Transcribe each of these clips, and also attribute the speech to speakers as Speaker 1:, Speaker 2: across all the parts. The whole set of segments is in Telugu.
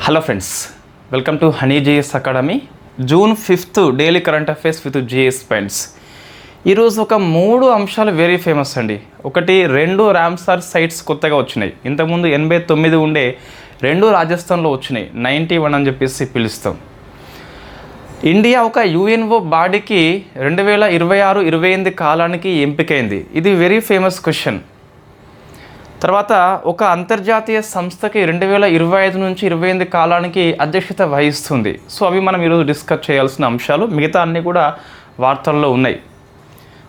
Speaker 1: Hello friends, welcome to honey JS academy. June 5th daily current affairs with JS points. ఈరోజు ఒక 3 అంశాలు వెరీ ఫేమస్ అండి. ఒకటి, 2 రామ్సార్ సైట్స్ కొత్తగా వచ్చినాయి. ఇంతకుముందు 89 ఉండే 2 రాజస్థాన్లో వచ్చినాయి, 91 అని చెప్పేసి పిలుస్తాం. ఇండియా ఒక యుఎన్ఓ బాడీకి 2026-28 కాలానికి ఎంపికైంది. ఇది వెరీ ఫేమస్ క్వశ్చన్. తర్వాత ఒక అంతర్జాతీయ సంస్థకి 2025 నుంచి 28 కాలానికి అధ్యక్షత వహిస్తుంది. సో అవి మనం ఈరోజు డిస్కస్ చేయాల్సిన అంశాలు. మిగతా అన్నీ కూడా వార్తల్లో ఉన్నాయి.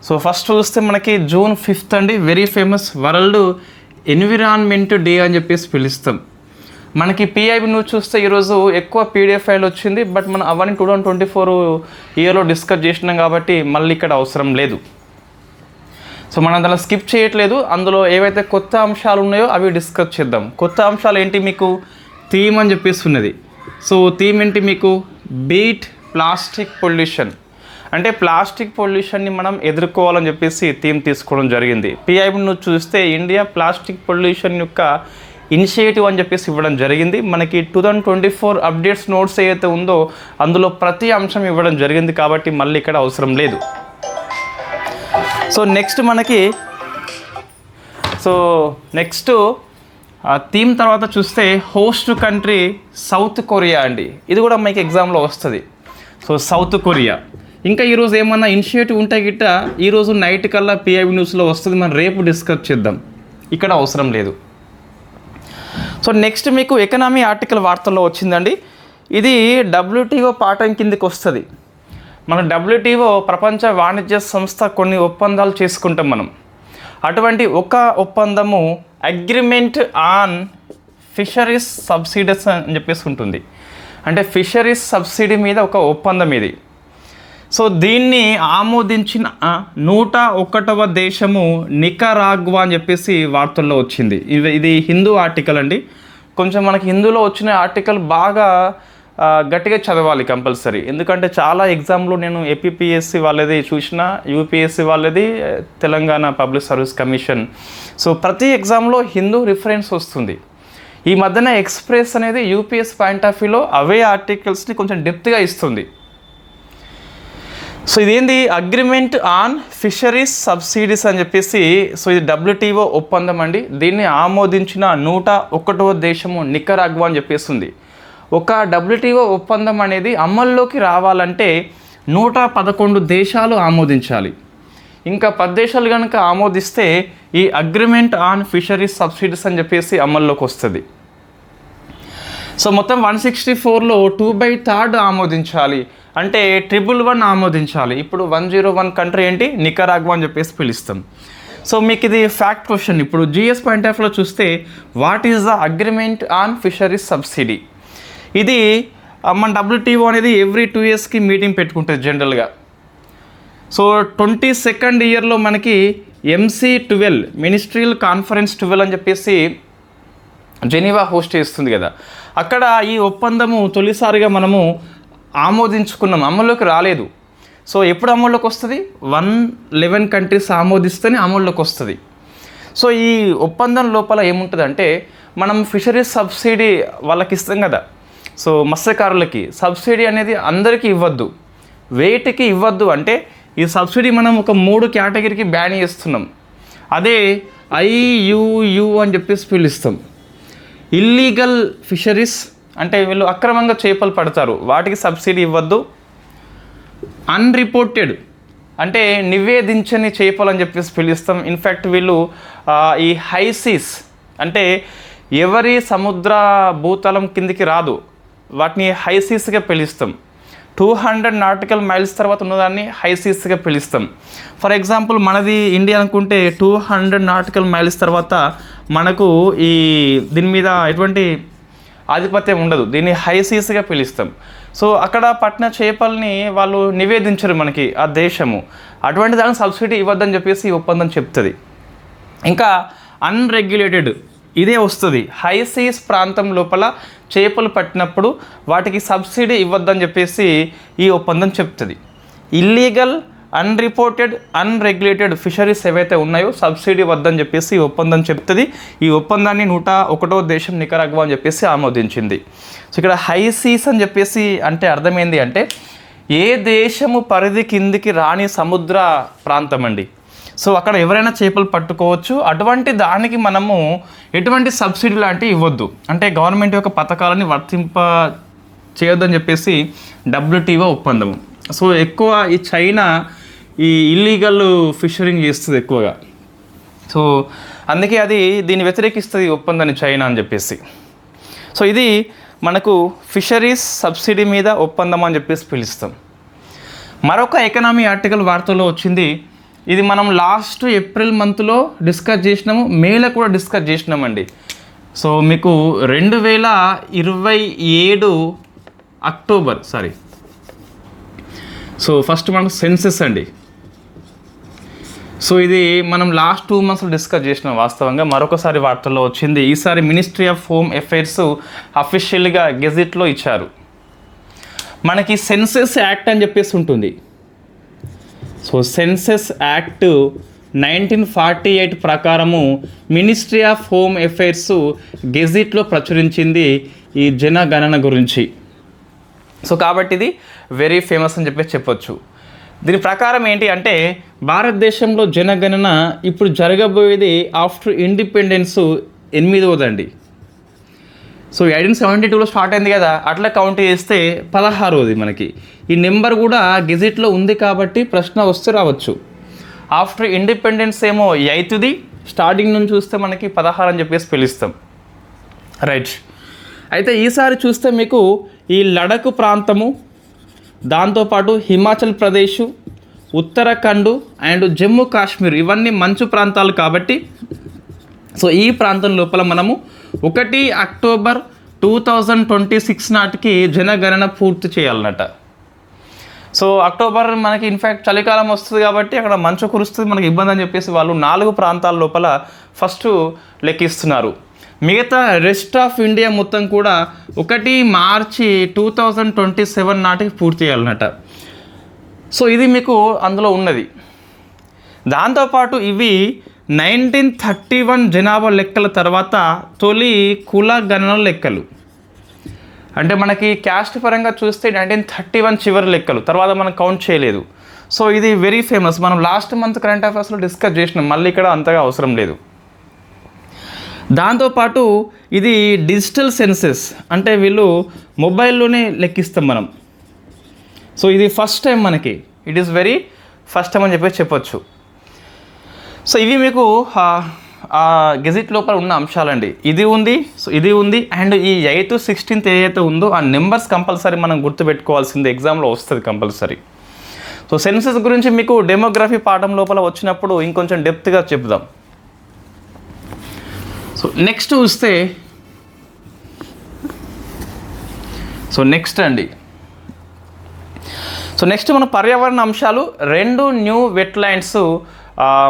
Speaker 1: సో ఫస్ట్ చూస్తే మనకి జూన్ 5th అండి, very famous world environment day అని చెప్పేసి పిలుస్తాం. మనకి పిఐబి న్యూస్ చూస్తే ఈరోజు ఎక్కువ పీడిఎఫ్ ఫైల్ వచ్చింది, బట్ మనం అవన్నీ 2024 ఇయర్లో డిస్కస్ చేసినాం కాబట్టి మళ్ళీ ఇక్కడ అవసరం లేదు. సో మనం దాన్ని స్కిప్ చేయట్లేదు. అందులో ఏవైతే కొత్త అంశాలు ఉన్నాయో అవి డిస్కస్ చేద్దాం. కొత్త అంశాలు ఏంటి, మీకు థీమ్ అని చెప్పేసి ఉన్నది. సో థీమ్ ఏంటి, మీకు బీట్ ప్లాస్టిక్ పొల్యూషన్. అంటే ప్లాస్టిక్ పొల్యూషన్ని మనం ఎదుర్కోవాలని చెప్పేసి థీమ్ తీసుకోవడం జరిగింది. పిఐబి నువ్వు చూస్తే ఇండియా ప్లాస్టిక్ పొల్యూషన్ యొక్క ఇనిషియేటివ్ అని చెప్పేసి ఇవ్వడం జరిగింది. మనకి 2024 అప్డేట్స్ నోట్స్ ఏదైతే ఉందో అందులో ప్రతి అంశం ఇవ్వడం జరిగింది కాబట్టి మళ్ళీ ఇక్కడ అవసరం లేదు. సో నెక్స్ట్ థీమ్ తర్వాత చూస్తే హోస్ట్ కంట్రీ సౌత్ కొరియా అండి. ఇది కూడా మీకు ఎగ్జామ్లో వస్తుంది. So south Korea. ఇంకా ఈరోజు ఏమన్నా ఇనిషియేటివ్ ఉంటే గిట్ట ఈరోజు నైట్ కల్లా పిఐబి న్యూస్లో వస్తుంది, మనం రేపు డిస్కస్ చేద్దాం, ఇక్కడ అవసరం లేదు. సో నెక్స్ట్ మీకు ఎకనామీ ఆర్టికల్ వార్తల్లో వచ్చిందండి. ఇది WTO పాఠం కిందకి వస్తుంది. మన WTO ప్రపంచ వాణిజ్య సంస్థ కొన్ని ఒప్పందాలు చేసుకుంటాం మనం. అటువంటి ఒక ఒప్పందము అగ్రిమెంట్ ఆన్ ఫిషరీస్ సబ్సిడీస్ అని చెప్పేసి ఉంటుంది. అంటే ఫిషరీస్ సబ్సిడీ మీద ఒక ఒప్పందం ఇది. సో దీన్ని ఆమోదించిన 101వ దేశము నికరాగ్వా అని చెప్పేసి వార్తల్లో వచ్చింది. ఇది హిందూ ఆర్టికల్ అండి. కొంచెం మనకి హిందూలో వచ్చిన ఆర్టికల్ బాగా గట్టిగా చదవాలి కంపల్సరీ. ఎందుకంటే చాలా ఎగ్జామ్లో నేను ఏపీపీఎస్సీ వాళ్ళది చూసిన, యూపీఎస్సీ వాళ్ళది, Telangana public service commission. So ప్రతి ఎగ్జామ్లో హిందూ రిఫరెన్స్ వస్తుంది. ఈ మధ్యన ఎక్స్ప్రెస్ అనేది యూపీఎస్ పాయింట్ ఆఫ్ వ్యూలో అవే ఆర్టికల్స్ని కొంచెం డెప్త్గా ఇస్తుంది. సో ఇదేంది, అగ్రిమెంట్ ఆన్ ఫిషరీస్ సబ్సిడీస్ అని చెప్పేసి. సో ఇది WTO ఒప్పందం అండి. దీన్ని ఆమోదించిన 101వ దేశము నికరాగ్వా అని చెప్పేసి ఉంది. ఒక WTO ఒప్పందం అనేది అమల్లోకి రావాలంటే 111 దేశాలు ఆమోదించాలి. ఇంకా 10 దేశాలు కనుక ఆమోదిస్తే ఈ అగ్రిమెంట్ ఆన్ ఫిషరీస్ సబ్సిడీస్ అని చెప్పేసి అమల్లోకి వస్తుంది. సో మొత్తం 164లో 2/3 ఆమోదించాలి. అంటే 111 ఆమోదించాలి. ఇప్పుడు 101 కంట్రీ ఏంటి, నికరాగ్వా అని చెప్పేసి పిలుస్తాం. సో మీకు ఇది ఫ్యాక్ట్ క్వశ్చన్. ఇప్పుడు జిఎస్ పాయింట్ ఆఫ్ వ్యూలో చూస్తే what is the agreement on fisheries subsidy. ఇది మన WTO అనేది ఎవ్రీ 2 yearsకి మీటింగ్ పెట్టుకుంటుంది జనరల్గా. సో 22nd ఇయర్లో మనకి MC12 మినిస్ట్రియల్ కాన్ఫరెన్స్ 12 అని చెప్పేసి జెనీవా హోస్ట్ చేస్తుంది కదా. అక్కడ ఈ ఒప్పందము తొలిసారిగా మనము ఆమోదించుకున్నాం, అమల్లోకి రాలేదు. సో ఎప్పుడు అమల్లోకి వస్తుంది, 111 కంట్రీస్ ఆమోదిస్తేనే అమల్లోకి వస్తుంది. సో ఈ ఒప్పందం లోపల ఏముంటుందంటే, మనం ఫిషరీస్ సబ్సిడీ వాళ్ళకి ఇస్తాం కదా. సో మత్స్యకారులకి సబ్సిడీ అనేది అందరికీ ఇవ్వద్దు, వేటికి ఇవ్వద్దు. అంటే ఈ సబ్సిడీ మనం ఒక 3 కేటగిరీకి బ్యాన్ చేస్తున్నాం. అదే IUU అని చెప్పేసి పిలుస్తాం. ఇల్లీగల్ ఫిషరీస్ అంటే వీళ్ళు అక్రమంగా చేపలు పడతారు, వాటికి సబ్సిడీ ఇవ్వద్దు. అన్రిపోర్టెడ్ అంటే నివేదించని చేపలు అని చెప్పేసి పిలుస్తాం. ఇన్ఫ్యాక్ట్ వీళ్ళు ఈ హైసీస్ అంటే ఎవరి సముద్ర భూతలం కిందికి రాదు, వాటిని హైసీస్గా పిలుస్తాం. 200 nautical miles తర్వాత ఉన్నదాన్ని హైసీస్గా పిలుస్తాం. ఫర్ ఎగ్జాంపుల్ మనది ఇండియా అనుకుంటే 200 nautical miles తర్వాత మనకు ఈ దీని మీద ఎటువంటి ఆధిపత్యం ఉండదు, దీన్ని హైసీస్గా పిలుస్తాం. సో అక్కడ పట్టిన చేపల్ని వాళ్ళు నివేదించరు మనకి ఆ దేశము, అటువంటి దానికి సబ్సిడీ ఇవ్వద్దని చెప్పేసి ఈ ఒప్పందం చెప్తుంది. ఇంకా అన్రెగ్యులేటెడ్ ఇదే వస్తుంది. హైసీస్ ప్రాంతం లోపల చేపలు పట్టినప్పుడు వాటికి సబ్సిడీ ఇవ్వద్దని చెప్పేసి ఈ ఒప్పందం చెప్తుంది. ఇల్లీగల్ అన్రిపోర్టెడ్ అన్రెగ్యులేటెడ్ ఫిషరీస్ ఏవైతే ఉన్నాయో సబ్సిడీ వద్దని చెప్పేసి ఈ ఒప్పందం చెప్తుంది. ఈ ఒప్పందాన్ని 101వ దేశం నికరాగ్వా అని చెప్పేసి ఆమోదించింది. సో ఇక్కడ హై సీస్ అని చెప్పేసి అంటే అర్థమైంది అంటే ఏ దేశము పరిధి కిందికి రాని సముద్ర ప్రాంతం అండి. సో అక్కడ ఎవరైనా చేపలు పట్టుకోవచ్చు. అటువంటి దానికి మనము ఎటువంటి సబ్సిడీ లాంటివి ఇవ్వద్దు, అంటే గవర్నమెంట్ యొక్క పథకాలని వర్తింప చేయొద్దని చెప్పేసి WTO ఒప్పందము. సో ఎక్కువ ఈ చైనా ఈ ఇల్లీగల్ ఫిషరింగ్ చేస్తుంది ఎక్కువగా. సో అందుకే అది దీన్ని వ్యతిరేకిస్తుంది ఒప్పందాన్ని చైనా అని చెప్పేసి. సో ఇది మనకు ఫిషరీస్ సబ్సిడీ మీద ఒప్పందం అని చెప్పేసి పిలుస్తాం. మరొక ఎకనామీ ఆర్టికల్ వార్తల్లో వచ్చింది. ఇది మనం లాస్ట్ ఏప్రిల్ మంత్లో డిస్కస్ చేసినాము, మేలో కూడా డిస్కస్ చేసినామండి. సో మీకు 2027 అక్టోబర్ సో ఫస్ట్ మనకు సెన్సెస్ అండి. సో ఇది మనం లాస్ట్ 2 months డిస్కస్ చేసినాం వాస్తవంగా. మరొకసారి వార్తల్లో వచ్చింది. ఈసారి మినిస్ట్రీ ఆఫ్ హోమ్ అఫైర్స్ అఫీషియల్గా గెజిట్లో ఇచ్చారు. మనకి సెన్సెస్ యాక్ట్ అని చెప్పేసి ఉంటుంది. సో సెన్సెస్ యాక్ట్ 1948 ప్రకారము మినిస్ట్రీ ఆఫ్ హోమ్ అఫైర్స్ గెజిట్లో ప్రచురించింది ఈ జనగణన గురించి. సో కాబట్టి ఇది వెరీ ఫేమస్ అని చెప్పేసి చెప్పొచ్చు. దీని ప్రకారం ఏంటి అంటే భారతదేశంలో జనగణన ఇప్పుడు జరగబోయేది ఆఫ్టర్ ఇండిపెండెన్స్ 8వదండి. సో 1872లో స్టార్ట్ అయింది కదా, అట్లా కౌంట్ చేస్తే 16వది మనకి. ఈ నెంబర్ కూడా గెజిట్లో ఉంది కాబట్టి ప్రశ్న వస్తే రావచ్చు. ఆఫ్టర్ ఇండిపెండెన్స్ ఏమో 8ది, స్టార్టింగ్ నుంచి చూస్తే మనకి 16 అని చెప్పేసి పిలుస్తాం. రైట్. అయితే ఈసారి చూస్తే మీకు ఈ లడఖ్ ప్రాంతము, దాంతోపాటు హిమాచల్ ప్రదేశ్, ఉత్తరాఖండ్ అండ్ జమ్మూ కాశ్మీర్ ఇవన్నీ మంచు ప్రాంతాలు కాబట్టి సో ఈ ప్రాంతం లోపల మనము 1 అక్టోబర్ 2026 నాటికి జనగణన పూర్తి చేయాలన్నట. సో అక్టోబర్ మనకి ఇన్ఫ్యాక్ట్ చలికాలం వస్తుంది కాబట్టి అక్కడ మంచు కురుస్తుంది, మనకి ఇబ్బంది అని చెప్పేసి వాళ్ళు 4 ప్రాంతాల లోపల ఫస్ట్ లెక్కిస్తున్నారు. మిగతా రెస్ట్ ఆఫ్ ఇండియా మొత్తం కూడా 1 మార్చి 2027 నాటికి పూర్తి చేయాలన్నట. సో ఇది మీకు అందులో ఉన్నది. దాంతోపాటు ఇవి 1931 జనాభా లెక్కల తర్వాత తొలి కుల గణన లెక్కలు. అంటే మనకి క్యాస్ట్ పరంగా చూస్తే 1931 చివరి లెక్కలు, తర్వాత మనం కౌంట్ చేయలేదు. సో ఇది వెరీ ఫేమస్. మనం లాస్ట్ మంత్ కరెంట్ అఫైర్స్లో డిస్కస్ చేసినాం, మళ్ళీ ఇక్కడ అంతగా అవసరం లేదు. దాంతోపాటు ఇది డిజిటల్ సెన్సెస్, అంటే వీళ్ళు మొబైల్లోనే లెక్కిస్తాం మనం. సో ఇది ఫస్ట్ టైం మనకి, it is very first time అని చెప్పేసి చెప్పొచ్చు. సో ఇవి మీకు గెజిట్ లోపల ఉన్న అంశాలండి. ఇది ఉంది, సో ఇది ఉంది, అండ్ ఈ 8th 16th ఏదైతే ఉందో ఆ నెంబర్స్ కంపల్సరీ మనం గుర్తుపెట్టుకోవాల్సింది, ఎగ్జామ్లో వస్తుంది కంపల్సరీ. సో సెన్సెస్ గురించి మీకు డెమోగ్రఫీ పాఠం లోపల వచ్చినప్పుడు ఇంకొంచెం డెప్త్గా చెప్దాం. సో నెక్స్ట్ చూస్తే నెక్స్ట్ అండి. సో నెక్స్ట్ మన పర్యావరణ అంశాలు 2 న్యూ వెట్లాండ్స్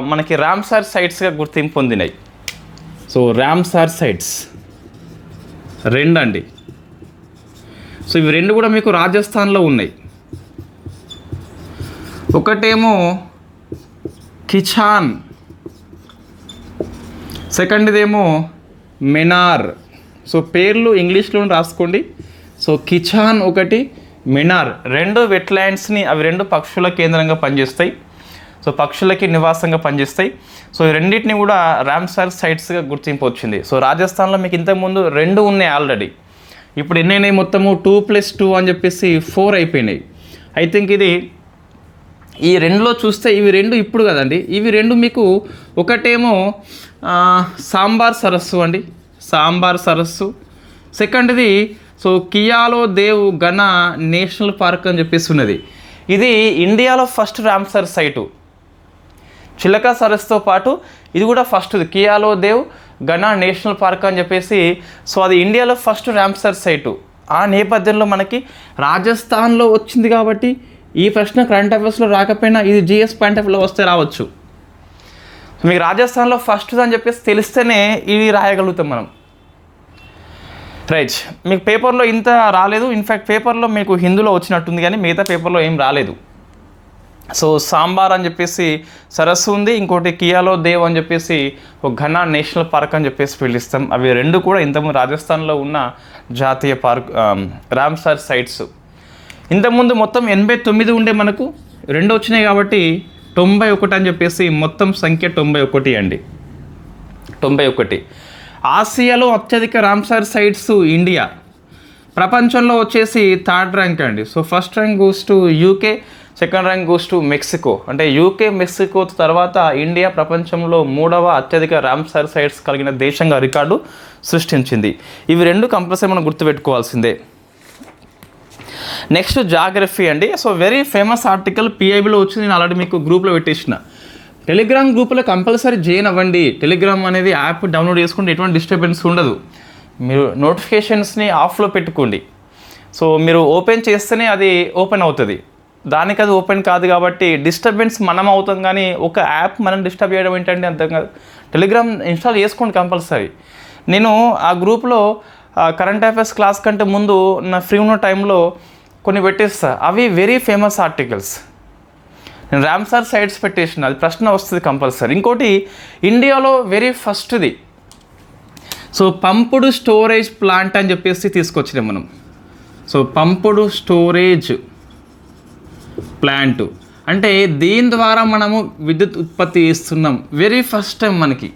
Speaker 1: మనకి రామ్సార్ సైట్స్గా గుర్తింపు పొందినాయి. సో రామ్సార్ సైట్స్ 2 అండి. సో ఇవి 2 కూడా మీకు రాజస్థాన్లో ఉన్నాయి. ఒకటేమో కిచాన్, సెకండ్దేమో మెనార్. సో పేర్లు ఇంగ్లీష్లో రాసుకోండి. సో కిచాన్ ఒకటి, మెనార్ 2 వెట్లాండ్స్ని, అవి 2 పక్షుల కేంద్రంగా పనిచేస్తాయి. సో పక్షులకి నివాసంగా పనిచేస్తాయి. సో ఈ రెండింటిని కూడా రామ్సార్ సైట్స్గా గుర్తింపు వచ్చింది. సో రాజస్థాన్లో మీకు ఇంతకుముందు 2 ఉన్నాయి ఆల్రెడీ. ఇప్పుడు ఎన్నైనాయి మొత్తము 2+2 అని చెప్పేసి 4 అయిపోయినాయి. ఐ థింక్ ఇది ఈ 2లో చూస్తే ఇవి 2 ఇప్పుడు కదండి, ఇవి 2 మీకు ఒకటేమో సాంబార్ సరస్సు అండి, సాంబార్ సరస్సు. సెకండ్ది సో కియాలో దేవ్ గణ నేషనల్ పార్క్ అని చెప్పేసి ఉన్నది. ఇది ఇండియాలో ఫస్ట్ రామ్సార్ సైటు. చిలక సరస్సుతో పాటు ఇది కూడా ఫస్ట్ కియాలో దేవ్ గణ నేషనల్ పార్క్ అని చెప్పేసి. సో అది ఇండియాలో ఫస్ట్ రామ్సార్ సైటు. ఆ నేపథ్యంలో మనకి రాజస్థాన్లో వచ్చింది కాబట్టి ఈ ప్రశ్న కరెంట్ అఫైర్స్లో రాకపోయినా ఇది జిఎస్ పాయింట్ ఆఫ్ వ్యూలో వస్తే రావచ్చు. మీకు రాజస్థాన్లో ఫస్ట్ అని చెప్పేసి తెలిస్తేనే ఇది రాయగలుగుతాం మనం. రైట్. మీకు పేపర్లో ఇంత రాలేదు, ఇన్ఫ్యాక్ట్ పేపర్లో మీకు హిందీలో వచ్చినట్టుంది కానీ మిగతా పేపర్లో ఏం రాలేదు. సో సాంబార్ అని చెప్పేసి సరస్సు ఉంది, ఇంకోటి కియాలో దేవ్ అని చెప్పేసి ఒక ఘనా నేషనల్ పార్క్ అని చెప్పేసి పిలుస్తాం. అవి రెండు కూడా ఇంతకుముందు రాజస్థాన్లో ఉన్న జాతీయ పార్క్ రామ్సార్ సైట్స్. ఇంతకుముందు మొత్తం 89 ఉండే, మనకు 2 వచ్చినాయి కాబట్టి 91 అని చెప్పేసి మొత్తం సంఖ్య 91 అండి. 91. ఆసియాలో అత్యధిక రామ్సార్ సైట్స్ ఇండియా. ప్రపంచంలో వచ్చేసి 3rd ర్యాంక్ అండి. So first rank goes to UK, second rank goes to Mexico. అంటే యూకే మెక్సికో తర్వాత ఇండియా ప్రపంచంలో 3వ అత్యధిక రామ్సార్ సైట్స్ కలిగిన దేశంగా రికార్డు సృష్టించింది. ఇవి 2 కంపల్సరీ మనం గుర్తుపెట్టుకోవాల్సిందే. నెక్స్ట్ జాగ్రఫీ అండి. సో వెరీ ఫేమస్ ఆర్టికల్ పిఐబిలో వచ్చింది, నేను ఆల్రెడీ మీకు గ్రూప్లో పెట్టేసిన. టెలిగ్రామ్ గ్రూప్లో కంపల్సరీ జాయిన్ అవ్వండి. టెలిగ్రామ్ అనేది యాప్ డౌన్లోడ్ చేసుకుంటే ఎటువంటి డిస్టర్బెన్స్ ఉండదు. మీరు నోటిఫికేషన్స్ని ఆఫ్లో పెట్టుకోండి. సో మీరు ఓపెన్ చేస్తేనే అది ఓపెన్ అవుతుంది, దానికి అది ఓపెన్ కాదు కాబట్టి డిస్టర్బెన్స్ మనం అవుతాం, కానీ ఒక యాప్ మనం డిస్టర్బ్ చేయడం ఏంటంటే అర్థం కాదు. టెలిగ్రామ్ ఇన్స్టాల్ చేసుకోండి కంపల్సరీ. నేను ఆ గ్రూప్లో కరెంట్ అఫైర్స్ క్లాస్ కంటే ముందు నా ఫ్రీ ఉన్న టైంలో కొన్ని పెట్టేస్తా. అవి వెరీ ఫేమస్ ఆర్టికల్స్. నేను రామ్సార్ సైట్స్ పెట్టేసిన, అది ప్రశ్న వస్తుంది కంపల్సరీ. ఇంకోటి ఇండియాలో వెరీ ఫస్ట్ది సో పంపుడు స్టోరేజ్ ప్లాంట్ అని చెప్పేసి తీసుకొచ్చినాం మనం. సో పంపుడు స్టోరేజ్ ప్లాంట్ అంటే దీని ద్వారా మనము విద్యుత్ ఉత్పత్తి చేస్తున్నాం, వెరీ ఫస్ట్ టైం మనకి.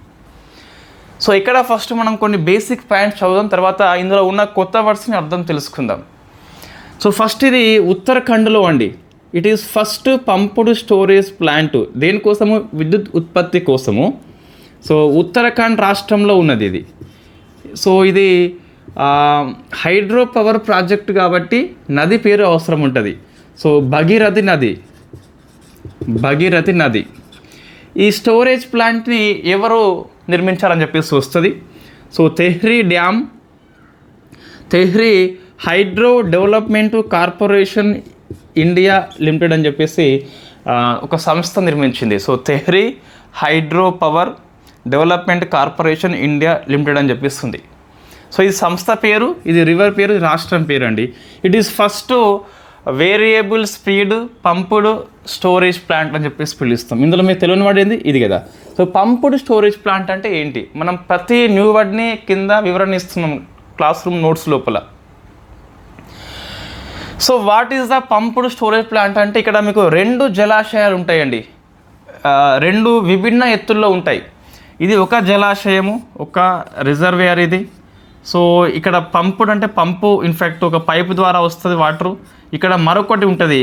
Speaker 1: సో ఇక్కడ ఫస్ట్ మనం కొన్ని బేసిక్ పాయింట్స్ చదువుదాం, తర్వాత ఇందులో ఉన్న కొత్త వర్డ్స్ని అర్థం తెలుసుకుందాం. సో ఫస్ట్ ఇది ఉత్తరాఖండ్లో అండి. It is first pumped storage plant. దేనికోసము? విద్యుత్ ఉత్పత్తి కోసము. సో ఉత్తరాఖండ్ రాష్ట్రంలో ఉన్నది ఇది. సో ఇది హైడ్రో పవర్ ప్రాజెక్ట్ కాబట్టి నది పేరు అవసరం ఉంటుంది. సో భగీరథి నది. ఈ స్టోరేజ్ ప్లాంట్ని ఎవరు నిర్మించారని చెప్పేసి వస్తుంది. So Tehri hydro development corporation India limited అని చెప్పేసి ఒక సంస్థ నిర్మించింది. So Tehri hydro power development corporation India limited అని చెప్పిస్తుంది. సో ఇది సంస్థ పేరు, ఇది రివర్ పేరు, ఇది రాష్ట్రం పేరు అండి. It is first variable speed pumped storage plant అని చెప్పేసి పిలుస్తాం. ఇందులో మీకు తెలియని వర్డ్ ఏంది? ఇది కదా. సో పంపుడు స్టోరేజ్ ప్లాంట్ అంటే ఏంటి? మనం ప్రతి న్యూ వర్డ్ని కింద వివరణ ఇస్తున్నాం క్లాస్ రూమ్ నోట్స్ లోపల. So what is the pumped storage plant అంటే ఇక్కడ మీకు 2 జలాశయాలు ఉంటాయండి, 2 విభిన్న ఎత్తుల్లో ఉంటాయి. ఇది ఒక జలాశయము, ఒక రిజర్వేయర్ ఇది. సో ఇక్కడ పంపుడు అంటే పంపు ఇన్ఫ్యాక్ట్ ఒక పైపు ద్వారా వస్తుంది వాటరు. ఇక్కడ మరొకటి ఉంటుంది,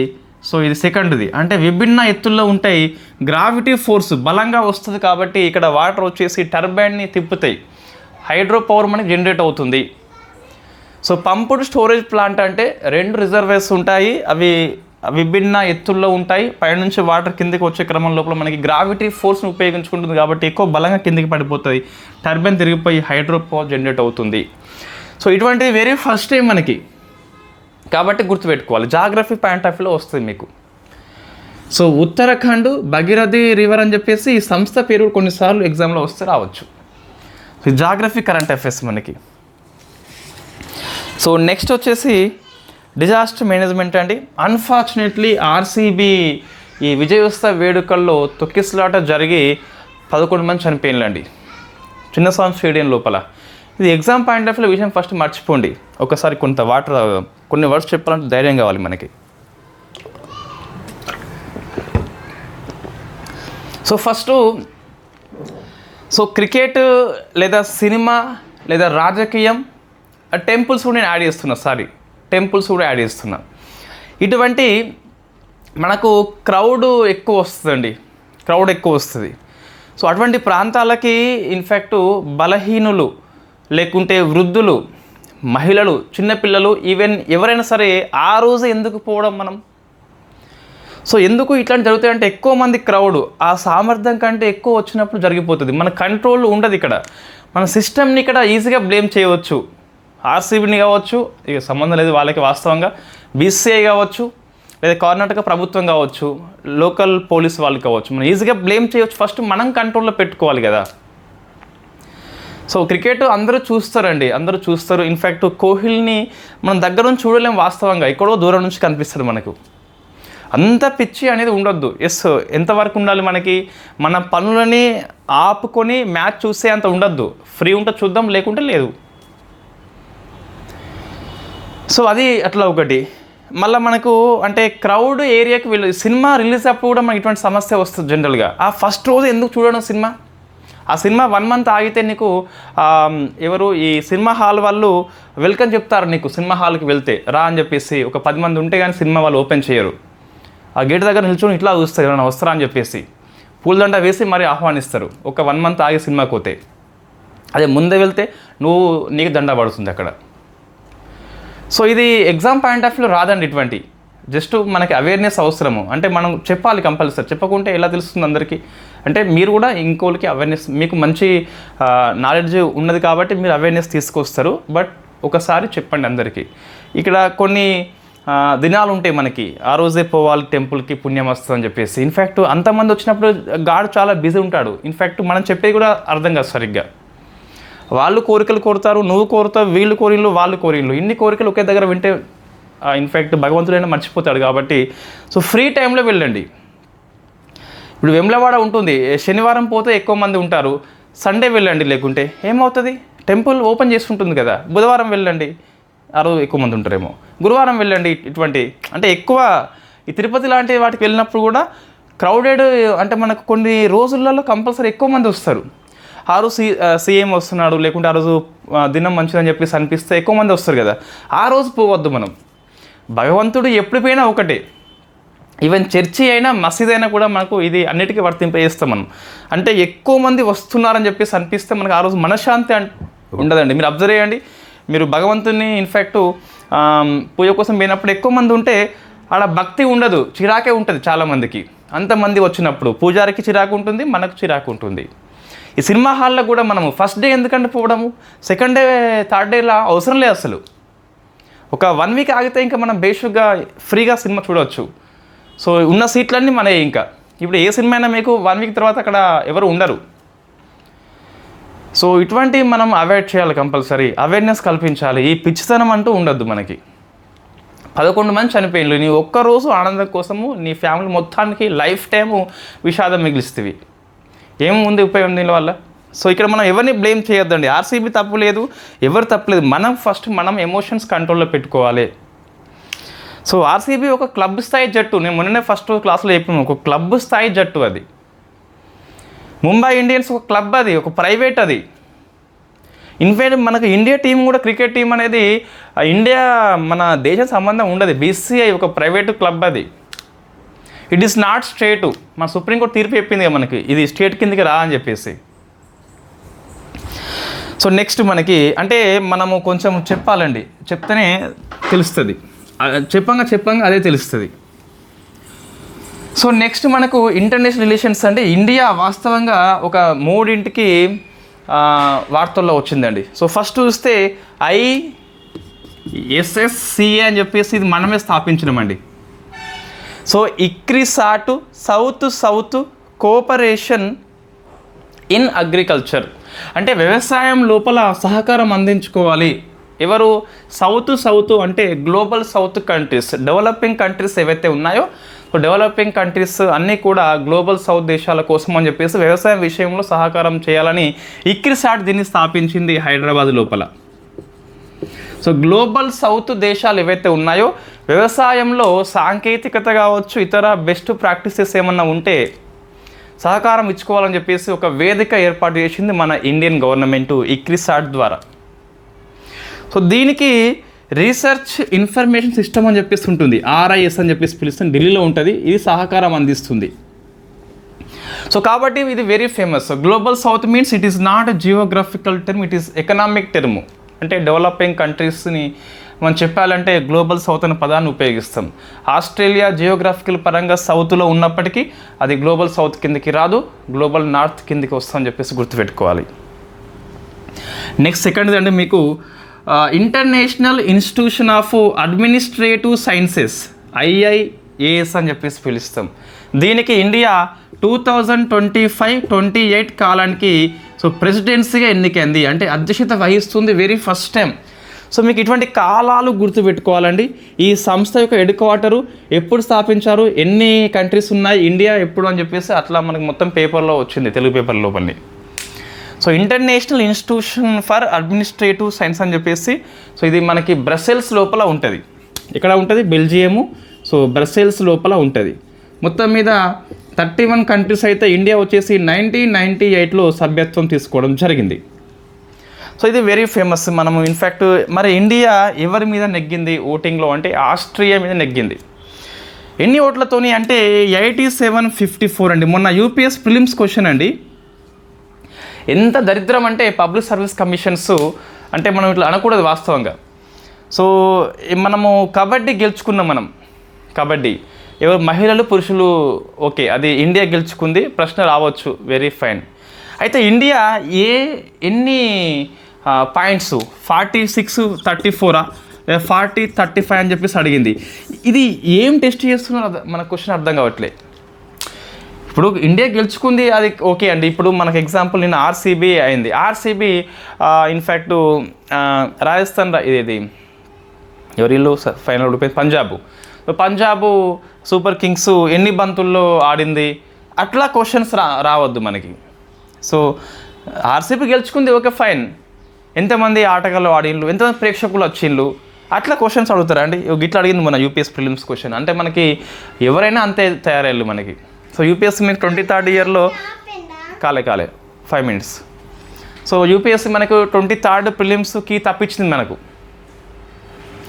Speaker 1: సో ఇది సెకండ్ది. అంటే విభిన్న ఎత్తుల్లో ఉంటాయి, గ్రావిటీ ఫోర్స్ బలంగా వస్తుంది కాబట్టి ఇక్కడ వాటర్ వచ్చేసి టర్బైన్ని తిప్పుతాయి, హైడ్రో పవర్ మనకి జనరేట్ అవుతుంది. సో పంపుడు స్టోరేజ్ ప్లాంట్ అంటే 2 రిజర్వేర్స్ ఉంటాయి, అవి విభిన్న ఎత్తుల్లో ఉంటాయి. పైనుంచి వాటర్ కిందికి వచ్చే క్రమం లోపల మనకి గ్రావిటీ ఫోర్స్ని ఉపయోగించుకుంటుంది కాబట్టి ఎక్కువ బలంగా కిందికి పడిపోతుంది, టర్బైన్ తిరిగిపోయి హైడ్రో పవర్ జనరేట్ అవుతుంది. సో ఇటువంటిది వెరీ ఫస్ట్ టైం మనకి, కాబట్టి గుర్తుపెట్టుకోవాలి. జాగ్రఫీ పాయింట్ ఆఫ్ వ్యూలో వస్తుంది మీకు. సో ఉత్తరాఖండ్ భగీరథి రివర్ అని చెప్పేసి ఈ సంస్థ పేరు కొన్నిసార్లు ఎగ్జామ్లో వస్తే రావచ్చు. సో జాగ్రఫీ కరెంట్ అఫైర్స్ మనకి. సో నెక్స్ట్ వచ్చేసి డిజాస్టర్ మేనేజ్మెంట్ అండి. అన్ఫార్చునేట్లీ ఆర్సీబీ ఈ విజయోత్సవ వేడుకల్లో తొక్కిసలాట జరిగి 11 మంది చనిపోయిందండి చిన్నస్వామి స్టేడియం లోపల. ఇది ఎగ్జామ్ పాయింట్ ఆఫ్ వ్యూ విషయం ఫస్ట్ మర్చిపోండి. ఒకసారి కొంత వాటర్ తాగుదాం, కొన్ని వర్డ్స్ చెప్పాలంటే ధైర్యం కావాలి మనకి. సో ఫస్ట్ క్రికెట్ లేదా సినిమా లేదా రాజకీయం, టెంపుల్స్ కూడా నేను యాడ్ చేస్తున్నా. ఇటువంటి మనకు క్రౌడ్ ఎక్కువ వస్తుంది. సో అటువంటి ప్రాంతాలకి ఇన్ఫ్యాక్ట్ బలహీనులు లేకుంటే వృద్ధులు, మహిళలు, చిన్నపిల్లలు, ఈవెన్ ఎవరైనా సరే ఆ రోజు ఎందుకు పోవడం మనం? సో ఎందుకు ఇట్లాంటి జరుగుతాయంటే ఎక్కువ మంది క్రౌడ్ ఆ సామర్థ్యం కంటే ఎక్కువ వచ్చినప్పుడు జరిగిపోతుంది. మన కంట్రోల్ ఉండదు ఇక్కడ. మన సిస్టమ్ని ఇక్కడ ఈజీగా బ్లేమ్ చేయవచ్చు. ఆర్సీబీని కావచ్చు, ఇక సంబంధం లేదు వాళ్ళకి, వాస్తవంగా బీసీఐ కావచ్చు, లేదా కర్ణాటక ప్రభుత్వం కావచ్చు, లోకల్ పోలీస్ వాళ్ళు కావచ్చు, మనం ఈజీగా బ్లేమ్ చేయవచ్చు. ఫస్ట్ మనం కంట్రోల్లో పెట్టుకోవాలి కదా. సో క్రికెట్ అందరూ చూస్తారు. ఇన్ఫ్యాక్ట్ కోహ్లీని మనం దగ్గర నుంచి చూడలేం, వాస్తవంగా ఎక్కడో దూరం నుంచి కనిపిస్తుంది మనకు. అంత పిచ్చి అనేది ఉండొద్దు. ఎస్, ఎంతవరకు ఉండాలి మనకి, మన పనులని ఆపుకొని మ్యాచ్ చూసే అంత ఉండొద్దు. ఫ్రీ ఉంటే చూద్దాం, లేకుంటే లేదు. సో అది అట్లా ఒకటి. మళ్ళీ మనకు అంటే క్రౌడ్ ఏరియాకి వెళ్ళి సినిమా రిలీజ్ అప్పుడు కూడా మనకి ఇటువంటి సమస్య వస్తుంది జనరల్గా. ఆ ఫస్ట్ రోజు ఎందుకు చూడడం సినిమా? ఆ సినిమా 1 month ఆగితే నీకు ఎవరు ఈ సినిమా హాల్ వాళ్ళు వెల్కమ్ చెప్తారు నీకు. సినిమా హాల్కి వెళ్తే రా అని చెప్పేసి ఒక 10 మంది ఉంటే కానీ సినిమా వాళ్ళు ఓపెన్ చేయరు. ఆ గేట్ దగ్గర నిల్చొని ఇట్లా చూస్తారు ఎవరైనా వస్తారా అని చెప్పేసి, పూలదండ వేసి మరి ఆహ్వానిస్తారు ఒక 1 month ఆగి సినిమాకి పోతే. అదే ముందే వెళ్తే నీకు దండ పడుతుంది అక్కడ. సో ఇది ఎగ్జామ్ పాయింట్ ఆఫ్ వ్యూ రాదండి ఇటువంటి. జస్ట్ మనకి అవేర్నెస్ అవసరము. అంటే మనం చెప్పాలి కంపల్సరీ, చెప్పకుంటే ఎలా తెలుస్తుంది అందరికీ? అంటే మీరు కూడా ఇంకోళ్ళకి అవేర్నెస్, మీకు మంచి నాలెడ్జ్ ఉన్నది కాబట్టి మీరు అవేర్నెస్ తీసుకొస్తారు. బట్ ఒకసారి చెప్పండి అందరికీ. ఇక్కడ కొన్ని దినాలు ఉంటాయి మనకి, ఆ రోజే పోవాలి టెంపుల్కి, పుణ్యం వస్తుంది అని చెప్పేసి. ఇన్ఫ్యాక్ట్ అంతమంది వచ్చినప్పుడు గాడు చాలా బిజీ ఉంటాడు. ఇన్ఫ్యాక్ట్ మనం చెప్పేది కూడా అర్థం కాదు సరిగ్గా. వాళ్ళు కోరికలు కోరుతారు, నువ్వు కోరుతావు, వీళ్ళు కోరికలు, వాళ్ళు కోరికలు, ఇన్ని కోరికలు ఒకే దగ్గర వింటే ఇన్ఫ్యాక్ట్ భగవంతుడైనా మర్చిపోతాడు. కాబట్టి సో ఫ్రీ టైంలో వెళ్ళండి. ఇప్పుడు వేములవాడ ఉంటుంది, శనివారం పోతే ఎక్కువ మంది ఉంటారు, సండే వెళ్ళండి. లేకుంటే ఏమవుతుంది, టెంపుల్ ఓపెన్ చేసి ఉంటుంది కదా, బుధవారం వెళ్ళండి, ఆ రోజు ఎక్కువ మంది ఉంటారేమో. గురువారం వెళ్ళండి. ఇటువంటి అంటే ఎక్కువ ఈ తిరుపతి లాంటి వాటికి వెళ్ళినప్పుడు కూడా క్రౌడెడ్, అంటే మనకు కొన్ని రోజులలో కంపల్సరీ ఎక్కువ మంది వస్తారు. ఆ రోజు సీఎం వస్తున్నాడు, లేకుంటే ఆ రోజు దినం మంచిదని చెప్పేసి అనిపిస్తే ఎక్కువ మంది వస్తారు కదా, ఆ రోజు పోవద్దు మనం. భగవంతుడు ఎప్పుడు పోయినా ఒకటే. ఈవెన్ చర్చి అయినా మసీద్ అయినా కూడా మనకు ఇది అన్నిటికీ వర్తింపజేస్తాం మనం. అంటే ఎక్కువ మంది వస్తున్నారని చెప్పేసి అనిపిస్తే మనకు ఆ రోజు మనశ్శాంతి ఉండదండి. మీరు అబ్జర్వ్ చేయండి. మీరు భగవంతుని ఇన్ఫ్యాక్ట్ పూజ కోసం పోయినప్పుడు ఎక్కువ మంది ఉంటే ఆడ భక్తి ఉండదు, చిరాకే ఉంటుంది చాలామందికి. అంతమంది వచ్చినప్పుడు పూజారికి చిరాకు ఉంటుంది, మనకు చిరాకు ఉంటుంది. ఈ సినిమా హాల్లో కూడా మనము ఫస్ట్ డే ఎందుకంటే పోవడము, సెకండ్ డే థర్డ్ డేలా అవసరం లేదు అసలు. ఒక 1 week ఆగితే ఇంకా మనం బేసిక్గా ఫ్రీగా సినిమా చూడవచ్చు. సో ఉన్న సీట్లన్నీ మనయే. ఇంకా ఇప్పుడు ఏ సినిమా అయినా మీకు 1 week తర్వాత అక్కడ ఎవరు ఉండరు. సో ఇటువంటి మనం అవాయిడ్ చేయాలి కంపల్సరీ, అవేర్నెస్ కల్పించాలి. ఈ పిచ్చితనం అంటూ ఉండొద్దు మనకి. 11 మంది చనిపోయింది, నీ ఒక్కరోజు ఆనందం కోసము నీ ఫ్యామిలీ మొత్తానికి లైఫ్ టైము విషాదం మిగిలిస్తేవి. ఏముంది ఉపయోగం దీనివల్ల? సో ఇక్కడ మనం ఎవరిని బ్లేమ్ చేయొద్దండి. ఆర్సీబీ తప్పు లేదు, ఎవరు తప్పలేదు. మనం ఫస్ట్ మనం ఎమోషన్స్ కంట్రోల్లో పెట్టుకోవాలి. సో ఆర్సీబీ ఒక క్లబ్ స్థాయి జట్టు. నేను మొన్ననే ఫస్ట్ క్లాస్లో చెప్పాను, ఒక క్లబ్ స్థాయి జట్టు అది. ముంబై ఇండియన్స్ ఒక క్లబ్, అది ఒక ప్రైవేట్. అది ఇన్ఫ్యాక్ట్ మనకు ఇండియా టీం కూడా, క్రికెట్ టీం అనేది ఇండియా మన దేశం సంబంధం ఉండదు. బీసీఐ ఒక ప్రైవేటు క్లబ్ అది. ఇట్ ఈస్ నాట్ స్టేటు. మన సుప్రీంకోర్టు తీర్పు చెప్పింది కదా మనకి, ఇది స్టేట్ కిందకి రా అని చెప్పేసి. సో నెక్స్ట్ మనకి అంటే మనము కొంచెం చెప్పాలండి, చెప్తేనే తెలుస్తుంది. చెప్పంగా అదే తెలుస్తుంది. సో నెక్స్ట్ మనకు ఇంటర్నేషనల్ రిలేషన్స్ అంటే ఇండియా వాస్తవంగా ఒక 3 వార్తల్లో వచ్చిందండి. సో ఫస్ట్ చూస్తే ISSCA అని చెప్పేసి ఇది మనమే స్థాపించినామండి. So ICRISAT south cooperation in agriculture, అంటే వ్యవసాయం లోపల సహకారం అందించుకోవాలి. ఎవరు? సౌత్ అంటే global south countries, developing countries ఏవైతే ఉన్నాయో, సో డెవలపింగ్ కంట్రీస్ అన్నీ కూడా గ్లోబల్ సౌత్ దేశాల కోసం అని చెప్పేసి వ్యవసాయం విషయంలో సహకారం చేయాలని ఇక్రిసాట్ దీన్ని స్థాపించింది హైదరాబాద్ లోపల. సో గ్లోబల్ సౌత్ దేశాలు ఏవైతే ఉన్నాయో వ్యవసాయంలో సాంకేతికత కావచ్చు, ఇతర బెస్ట్ ప్రాక్టీసెస్ ఏమన్నా ఉంటే సహకారం ఇచ్చుకోవాలని చెప్పేసి ఒక వేదిక ఏర్పాటు చేసింది మన ఇండియన్ గవర్నమెంట్ ఇక్రిసాట్ ద్వారా. సో దీనికి రీసెర్చ్ ఇన్ఫర్మేషన్ సిస్టమ్ అని చెప్పేసి ఉంటుంది, RIS అని చెప్పేసి పిలుస్తుంది, ఢిల్లీలో ఉంటుంది. ఇది సహకారం అందిస్తుంది. సో కాబట్టి ఇది very famous. Global south means it is not geographical term, it is economic term. అంటే డెవలపింగ్ కంట్రీస్ని మనం చెప్పాలంటే గ్లోబల్ సౌత్ అనే పదాన్ని ఉపయోగిస్తాం. ఆస్ట్రేలియా జియోగ్రఫికల్ పరంగా సౌత్లో ఉన్నప్పటికీ అది గ్లోబల్ సౌత్ కిందకి రాదు, గ్లోబల్ నార్త్ కిందకి వస్తుందని చెప్పేసి గుర్తుపెట్టుకోవాలి. నెక్స్ట్ సెకండ్ అంటే మీకు international institution of administrative sciences, IIAS అని చెప్పేసి పిలుస్తాం. దీనికి ఇండియా 2025-28 కాలానికి సో ప్రెసిడెన్సీగా ఎన్నికైంది, అంటే అధ్యక్షత వహిస్తుంది వెరీ ఫస్ట్ టైం. సో మీకు ఇటువంటి కాలాలు గుర్తుపెట్టుకోవాలండి. ఈ సంస్థ యొక్క హెడ్ క్వార్టరు ఎప్పుడు స్థాపించారు, ఎన్ని కంట్రీస్ ఉన్నాయి, ఇండియా ఎప్పుడు అని చెప్పేసి అట్లా మనకు మొత్తం పేపర్లో వచ్చింది, తెలుగు పేపర్ లోపలి. So international institution for administrative science అని చెప్పేసి, సో ఇది మనకి బ్రసెల్స్ లోపల ఉంటుంది. ఇక్కడ ఉంటుంది బెల్జియము, సో బ్రసెల్స్ లోపల ఉంటుంది. మొత్తం మీద 31 కంట్రీస్ అయితే ఇండియా వచ్చేసి 1998లో సభ్యత్వం తీసుకోవడం జరిగింది. సో ఇది వెరీ ఫేమస్. మనము ఇన్ఫ్యాక్ట్ మరి ఇండియా ఎవరి మీద నెగ్గింది ఓటింగ్లో అంటే ఆస్ట్రియా మీద నెగ్గింది. ఎన్ని ఓట్లతోని అంటే 8754 అండి. మొన్న యూపీఎస్ ప్రిలిమ్స్ క్వశ్చన్ అండి. ఎంత దరిద్రం అంటే పబ్లిక్ సర్వీస్ కమిషన్స్ అంటే మనం ఇట్లా అనకూడదు వాస్తవంగా. సో మనము కబడ్డీ గెలుచుకున్నాం, మనం కబడ్డీ ఎవరు మహిళలు పురుషులు ఓకే, అది ఇండియా గెలుచుకుంది, ప్రశ్న రావచ్చు, వెరీ ఫైన్. అయితే ఇండియా ఎన్ని పాయింట్స్ 46-34 40-35 అని చెప్పేసి అడిగింది. ఇది ఏం టెస్ట్ చేస్తున్నారు మన క్వశ్చన్ అర్థం కావట్లే. ఇప్పుడు ఇండియా గెలుచుకుంది అది ఓకే అండి. ఇప్పుడు మనకు ఎగ్జాంపుల్ నిన్న ఆర్సీబీ అయింది. ఆర్సీబీ ఇన్ఫ్యాక్ట్ రాజస్థాన్ ఇది ఎవరిలో ఫైనల్ ఓడిపోయింది పంజాబ్ సూపర్ కింగ్స్ ఎన్ని బంతుల్లో ఆడింది, అట్లా క్వశ్చన్స్ రావద్దు మనకి. సో ఆర్సీబీ గెలుచుకుంది ఓకే ఫైన్, ఎంతమంది ఆటగాళ్ళు ఆడిండ్రు, ఎంతమంది ప్రేక్షకులు వచ్చిండ్రు, అట్లా క్వశ్చన్స్ అడుగుతారా అండి. ఇట్లా అడిగింది మన యూపీఎస్ ప్రిలిమ్స్ క్వశ్చన్. అంటే మనకి ఎవరైనా అంతే తయారయ్యారు మనకి. సో యూపీఎస్సీ మీకు 23rd ఇయర్లో కాలే 5 minutes. సో యూపీఎస్సీ మనకు 23rd ప్రిలిమ్స్కి తప్పించింది మనకు.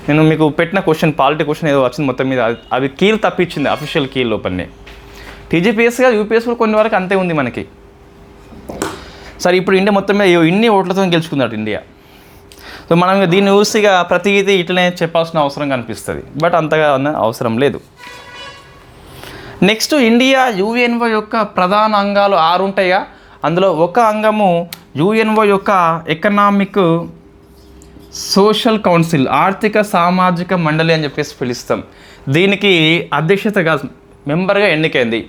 Speaker 1: నేను మీకు పెట్టిన క్వశ్చన్ పాలిటీ క్వశ్చన్ ఏదో వచ్చింది మొత్తం మీద, అది కీలు తప్పించింది అఫీషియల్ కీల్ లోపలనే. టీజీపీఎస్సీగా యూపీఎస్సీ కొన్ని వరకు అంతే ఉంది మనకి. సరే ఇప్పుడు ఇండియా మొత్తం మీద ఇన్ని ఓట్లతో గెలుచుకుందాడు ఇండియా. సో మనం దీన్ని ఊసిగా ప్రతిదీ ఇట్లనే చెప్పాల్సిన అవసరం కనిపిస్తుంది, బట్ అంతగా అవసరం లేదు. నెక్స్ట్ ఇండియా యుఎన్ఓ యొక్క ప్రధాన అంగాలు 6 ఉంటాయా, అందులో ఒక అంగము యుఎన్ఓ యొక్క ఎకనామిక్ సోషల్ కౌన్సిల్, ఆర్థిక సామాజిక మండలి అని చెప్పేసి పిలుస్తాం. దీనికి అధ్యక్షతగా మెంబర్గా ఎన్నికైంది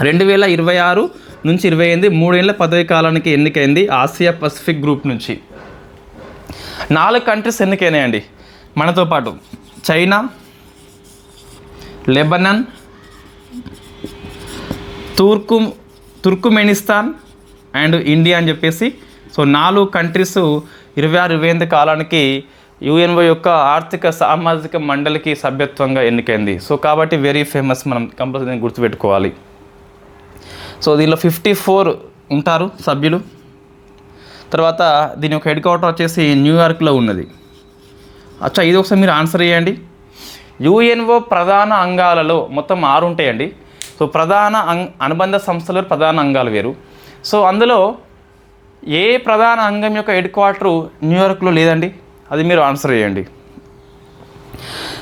Speaker 1: 2026 నుంచి 28 3 ఏళ్ల పదవి కాలానికి ఎన్నికైంది. ఆసియా పసిఫిక్ గ్రూప్ నుంచి 4 కంట్రీస్ ఎన్నికైనాయండి మనతో పాటు, చైనా, లెబనాన్, తుర్కుమెనిస్తాన్ అండ్ ఇండియా అని చెప్పేసి. సో 4 కంట్రీస్ 26-28 కాలానికి యుఎన్ఓ యొక్క ఆర్థిక సామాజిక మండలికి సభ్యత్వంగా ఎన్నికైంది. సో కాబట్టి వెరీ ఫేమస్, మనం కంపల్సరీ గుర్తుపెట్టుకోవాలి. సో దీనిలో 54 ఉంటారు సభ్యులు. తర్వాత దీని యొక్క హెడ్ క్వార్టర్ వచ్చేసి న్యూయార్క్లో ఉన్నది. అచ్చా ఇది ఒకసారి మీరు ఆన్సర్ చేయండి. యుఎన్ఓ ప్రధాన అంగాలలో మొత్తం 6 ఉంటాయండి. సో ప్రధాన అనుబంధ సంస్థలు ప్రధాన అంగాలు వేరు. సో అందులో ఏ ప్రధాన అంగం యొక్క హెడ్ క్వార్టరు న్యూయార్క్లో లేదండి, అది మీరు ఆన్సర్ చేయండి.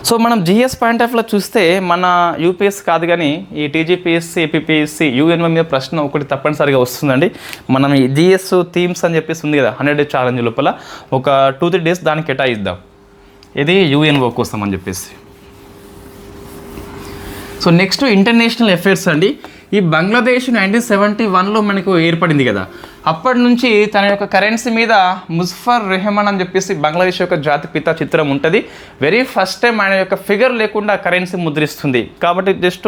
Speaker 1: సో మనం జిఎస్ పాయింట్ ఆఫ్ వ్యూలో చూస్తే మన యూపీఎస్ కాదు కానీ ఈ టీజీపీఎస్సీ, ఏపీపీఎస్సీ, యుఎన్ఓ మీద ప్రశ్న ఒకటి తప్పనిసరిగా వస్తుందండి. మనం ఈ జిఎస్ థీమ్స్ అని చెప్పేసి ఉంది కదా 100 Day ఛాలెంజ్ లోపల, ఒక 2-3 days దానికి కేటాయిద్దాం, ఇది యుఎన్ఓ కోసం అని చెప్పేసి. సో నెక్స్ట్ ఇంటర్నేషనల్ అఫైర్స్ అండి. ఈ బంగ్లాదేశ్ 1971లో మనకు ఏర్పడింది కదా, అప్పటి నుంచి తన యొక్క కరెన్సీ మీద ముజఫర్ రెహమాన్ అని చెప్పేసి బంగ్లాదేశ్ యొక్క జాతిపిత చిత్రం ఉంటుంది. వెరీ ఫస్ట్ టైం ఆయన యొక్క ఫిగర్ లేకుండా కరెన్సీ ముద్రిస్తుంది, కాబట్టి జస్ట్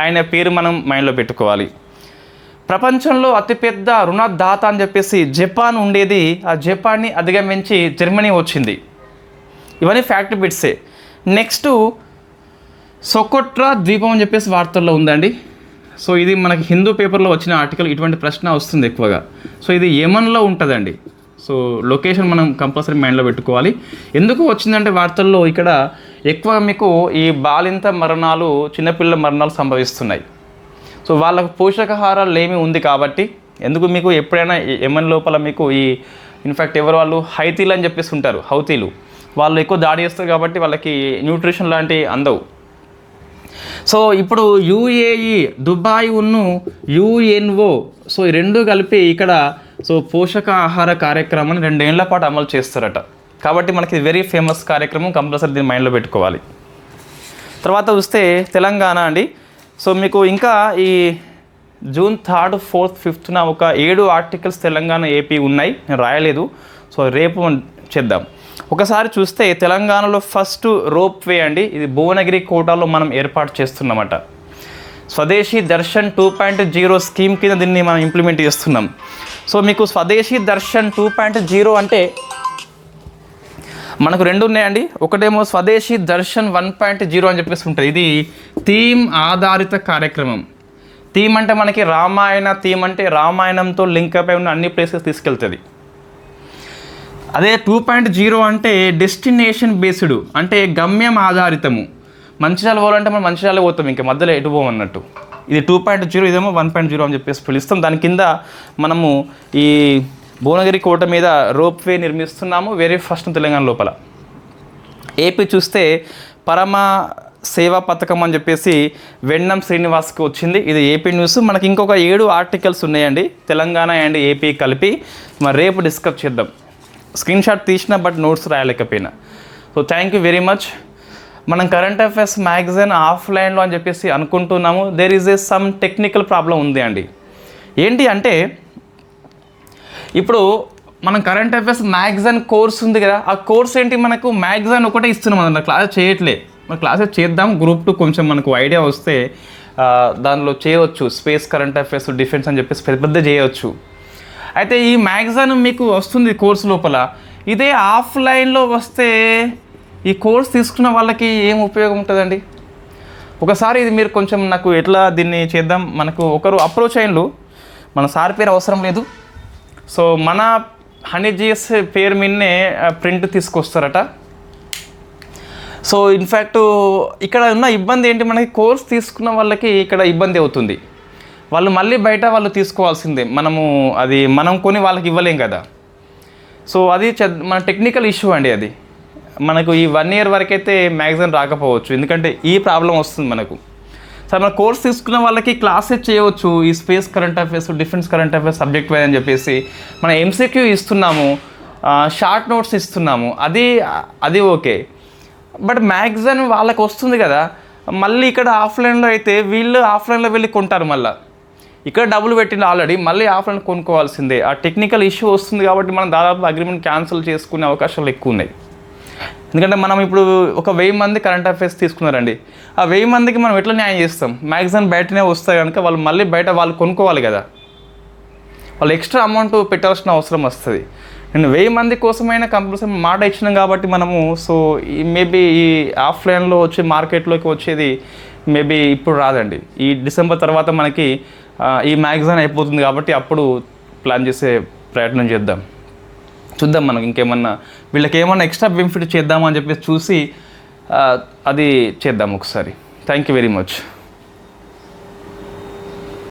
Speaker 1: ఆయన పేరు మనం మైండ్లో పెట్టుకోవాలి. ప్రపంచంలో అతిపెద్ద రుణదాత అని చెప్పేసి జపాన్ ఉండేది, ఆ జపాన్ని అధిగమించి జర్మనీ వచ్చింది. ఇవన్నీ ఫ్యాక్ట్ బిట్సే. నెక్స్ట్ సొకోట్రా ద్వీపం అని చెప్పేసి వార్తల్లో ఉందండి. సో ఇది మనకి హిందూ పేపర్లో వచ్చిన ఆర్టికల్, ఇటువంటి ప్రశ్న వస్తుంది ఎక్కువగా. సో ఇది యెమెన్లో ఉంటుందండి. సో లొకేషన్ మనం కంపల్సరీ మైండ్లో పెట్టుకోవాలి. ఎందుకు వచ్చిందంటే వార్తల్లో ఇక్కడ ఎక్కువ మీకు ఈ బాలింత మరణాలు, చిన్నపిల్లల మరణాలు సంభవిస్తున్నాయి. సో వాళ్ళకు పోషకాహారాలు ఏమి ఉంది కాబట్టి, ఎందుకు మీకు ఎప్పుడైనా యెమెన్ లోపల మీకు ఈ ఇన్ఫ్యాక్ట్ ఎవరు వాళ్ళు హైతీలు అని చెప్పేసి ఉంటారు, హౌతీలు, వాళ్ళు ఎక్కువ దాడి చేస్తారు కాబట్టి వాళ్ళకి న్యూట్రిషన్ లాంటివి అందవు. సో ఇప్పుడు యుఏఈ, దుబాయ్ ఉన్ను యుఎన్ఓ, సో ఈ 2 కలిపి ఇక్కడ సో పోషకాహార కార్యక్రమాన్ని 2 ఏళ్ల పాటు అమలు చేస్తారట. కాబట్టి మనకి వెరీ ఫేమస్ కార్యక్రమం, కంపల్సరీ దీన్ని మైండ్లో పెట్టుకోవాలి. తర్వాత చూస్తే తెలంగాణ అండి. సో మీకు ఇంకా ఈ June 3rd, 4th, 5th ఒక 7 ఆర్టికల్స్ తెలంగాణ ఏపీ ఉన్నాయి, నేను రాయలేదు. సో రేపు చేద్దాం. ఒకసారి చూస్తే తెలంగాణలో ఫస్ట్ రోప్ వే అండి, ఇది భువనగిరి కోటలో మనం ఏర్పాటు చేస్తున్నమాట. స్వదేశీ దర్శన్ 2.0 స్కీమ్ కింద దీన్ని మనం ఇంప్లిమెంట్ చేస్తున్నాం. సో మీకు స్వదేశీ దర్శన్ 2.0 అంటే మనకు రెండు ఉన్నాయండి. ఒకటేమో స్వదేశీ దర్శన్ 1.0 అని చెప్పేసి ఉంటుంది. ఇది థీమ్ ఆధారిత కార్యక్రమం. థీమ్ అంటే మనకి రామాయణ థీమ్ అంటే రామాయణంతో లింక్ అయి ఉన్న అన్ని ప్లేసెస్ తీసుకెళ్తుంది. అదే 2.0 అంటే డెస్టినేషన్ బేస్డ్, అంటే గమ్యం ఆధారితము. మంచిర్యాల పోవాలంటే మనం మంచిర్యాల పోతాం, ఇంకా మధ్యలో ఎటు పోమన్నట్టు. ఇది 2.0, ఇదేమో 1.0 అని చెప్పేసి పిలుస్తాం. దాని కింద మనము ఈ భువనగిరి కోట మీద రోప్ వే నిర్మిస్తున్నాము, వెరీ ఫస్ట్ తెలంగాణ లోపల. ఏపీ చూస్తే పరమ సేవా పథకం అని చెప్పేసి వెన్నం శ్రీనివాస్కి వచ్చింది. ఇది ఏపీ న్యూస్. మనకి ఇంకొక 7 ఆర్టికల్స్ ఉన్నాయండి తెలంగాణ అండ్ ఏపీ కలిపి. మరి రేపు డిస్కస్ చేద్దాం. స్క్రీన్ షాట్ తీసిన బట్ నోట్స్ రాయలేకపోయినా. So thank you very much. మనం కరెంట్ అఫైర్స్ మ్యాగజైన్ ఆఫ్లైన్లో అని చెప్పేసి అనుకుంటున్నాము. There is some technical problem ఉంది అండి. ఏంటి అంటే ఇప్పుడు మనం కరెంట్ అఫైర్స్ మ్యాగజైన్ కోర్స్ ఉంది కదా, ఆ కోర్స్ ఏంటి మనకు మ్యాగజైన్ ఒకటే ఇస్తున్నాం అన్న, క్లాస్ చేయట్లే. మన క్లాసెస్ చేద్దాం, గ్రూప్ 2 కొంచెం మనకు ఐడియా వస్తే దానిలో చేయవచ్చు. స్పేస్, కరెంట్ అఫైర్స్, డిఫెన్స్ అని చెప్పేసి పెద్ద చేయవచ్చు. అయితే ఈ మ్యాగజైన్ మీకు వస్తుంది కోర్సు లోపల. ఇదే ఆఫ్లైన్లో వస్తే ఈ కోర్స్ తీసుకున్న వాళ్ళకి ఏం ఉపయోగం ఉంటుందండి? ఒకసారి ఇది మీరు కొంచెం నాకు ఎట్లా దీన్ని చేద్దాం. మనకు ఒకరు అప్రోచ్ అయినలు, మన సార్ పేరు అవసరం లేదు, సో మన హనీజీఎస్ పేరు మీదనే ప్రింట్ తీసుకొస్తారట. సో ఇన్ఫ్యాక్ట్ ఇక్కడ ఉన్న ఇబ్బంది ఏంటి, మనకి కోర్స్ తీసుకున్న వాళ్ళకి ఇక్కడ ఇబ్బంది అవుతుంది. వాళ్ళు మళ్ళీ బయట వాళ్ళు తీసుకోవాల్సిందే, అది మనం కొని వాళ్ళకి ఇవ్వలేం కదా. సో అది మన టెక్నికల్ ఇష్యూ అండి. అది మనకు ఈ 1 year వరకైతే మ్యాగజైన్ రాకపోవచ్చు, ఎందుకంటే ఈ ప్రాబ్లం వస్తుంది మనకు. సార్ మన కోర్స్ తీసుకున్న వాళ్ళకి క్లాసెస్ చేయవచ్చు, ఈ space current affairs, defence current affairs subject wise అని చెప్పేసి మనం MCQ ఇస్తున్నాము, షార్ట్ నోట్స్ ఇస్తున్నాము, అది ఓకే. బట్ మ్యాగజైన్ వాళ్ళకి వస్తుంది కదా, మళ్ళీ ఇక్కడ ఆఫ్లైన్లో అయితే వీళ్ళు ఆఫ్లైన్లో వెళ్ళి కొంటారు. మళ్ళీ ఇక్కడ డబ్బులు పెట్టింది ఆల్రెడీ, మళ్ళీ ఆఫ్లైన్ కొనుక్కోవాల్సిందే. ఆ టెక్నికల్ ఇష్యూ వస్తుంది కాబట్టి మనం దాదాపు అగ్రిమెంట్ క్యాన్సిల్ చేసుకునే అవకాశాలు ఎక్కువ ఉన్నాయి. ఎందుకంటే మనం ఇప్పుడు ఒక 1000 మంది కరెంట్ అఫైర్స్ తీసుకున్నారండి, ఆ 1000 మందికి మనం ఎట్లా న్యాయం చేస్తాం? మ్యాగజైన్ బయటనే వస్తాయి కనుక వాళ్ళు మళ్ళీ బయట వాళ్ళు కొనుక్కోవాలి కదా, వాళ్ళు ఎక్స్ట్రా అమౌంట్ పెట్టాల్సిన అవసరం వస్తుంది. నేను 1000 మంది కోసమైనా కంపల్సరీ మాట ఇచ్చినాం కాబట్టి మనము. సో మేబీ ఈ ఆఫ్లైన్లో వచ్చే మార్కెట్లోకి వచ్చేది మేబీ ఇప్పుడు రాదండి. ఈ డిసెంబర్ తర్వాత మనకి ఈ మ్యాగజైన్ అయిపోతుంది కాబట్టి అప్పుడు ప్లాన్ చేసే ప్రయత్నం చేద్దాం. చూద్దాం మనం ఇంకేమన్నా వీళ్ళకి ఏమన్నా ఎక్స్ట్రా బెనిఫిట్ చేద్దామని చెప్పేసి చూసి అది చేద్దాం ఒకసారి. Thank you very much.